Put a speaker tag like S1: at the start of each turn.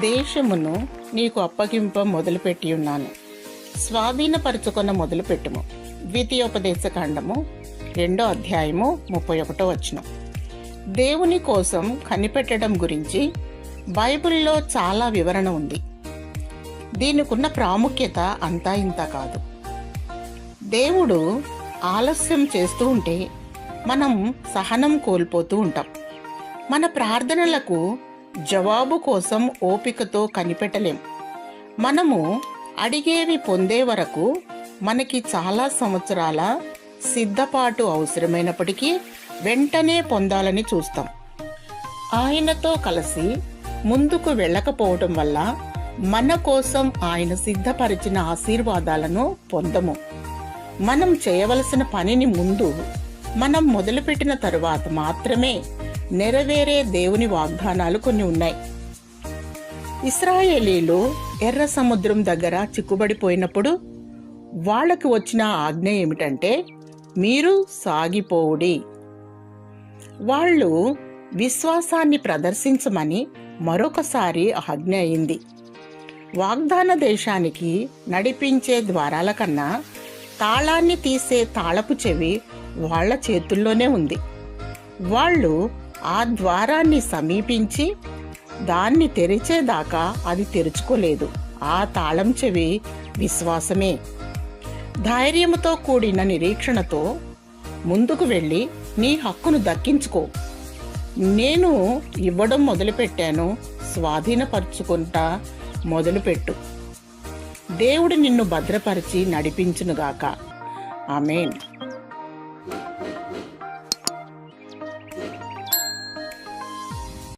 S1: దేశమును నీకు అప్పగింప మొదలుపెట్టి ఉన్నాను, స్వాధీనపరచుకొన మొదలుపెట్టుము. ద్వితీయోపదేశకాండము 2వ అధ్యాయము 31 దేవుని కోసం కనిపెట్టడం గురించి బైబిల్లో చాలా వివరణ ఉంది. దీనికున్న ప్రాముఖ్యత అంతా ఇంత కాదు. దేవుడు ఆలస్యం చేస్తూ ఉంటే మనం సహనం కోల్పోతూ ఉంటాం. మన ప్రార్థనలకు జవాబు కోసం ఓపికతో కనిపెట్టలేం. మనము అడిగేవి పొందే వరకు మనకి చాలా సంవత్సరాల సిద్ధపాటు అవసరమైనప్పటికీ వెంటనే పొందాలని చూస్తాం. ఆయనతో కలిసి ముందుకు వెళ్ళకపోవటం వల్ల మన కోసం ఆయన సిద్ధపరిచిన ఆశీర్వాదాలను పొందము. మనం చేయవలసిన పనిని ముందు మనం మొదలుపెట్టిన తరువాత మాత్రమే నెరవేరే దేవుని వాగ్దానాలు కొన్ని ఉన్నాయి. ఇశ్రాయేలీలు ఎర్ర సముద్రం దగ్గర చిక్కుబడిపోయినప్పుడు వాళ్ళకి వచ్చిన ఆజ్ఞ ఏమిటంటే, మీరు సాగిపోవుడి. వాళ్ళు విశ్వాసాన్ని ప్రదర్శించమని మరొకసారి ఆజ్ఞ అయింది. వాగ్దాన దేశానికి నడిపించే ద్వారాల కన్నా తాళాన్ని తీసే తాళపు చెవి వాళ్ళ చేతుల్లోనే ఉంది. వాళ్ళు ఆ ద్వారాన్ని సమీపించి దాన్ని తెరిచేదాకా అది తెరుచుకోలేదు. ఆ తాళం చెవి విశ్వాసమే. ధైర్యంతో కూడిన నిరీక్షణతో ముందుకు వెళ్ళి నీ హక్కును దక్కించుకో. నేను ఇవ్వడం మొదలుపెట్టాను, స్వాధీనపరుచుకుంటా మొదలుపెట్టు. దేవుడు నిన్ను భద్రపరిచి నడిపించునుగాక. ఆమేన్.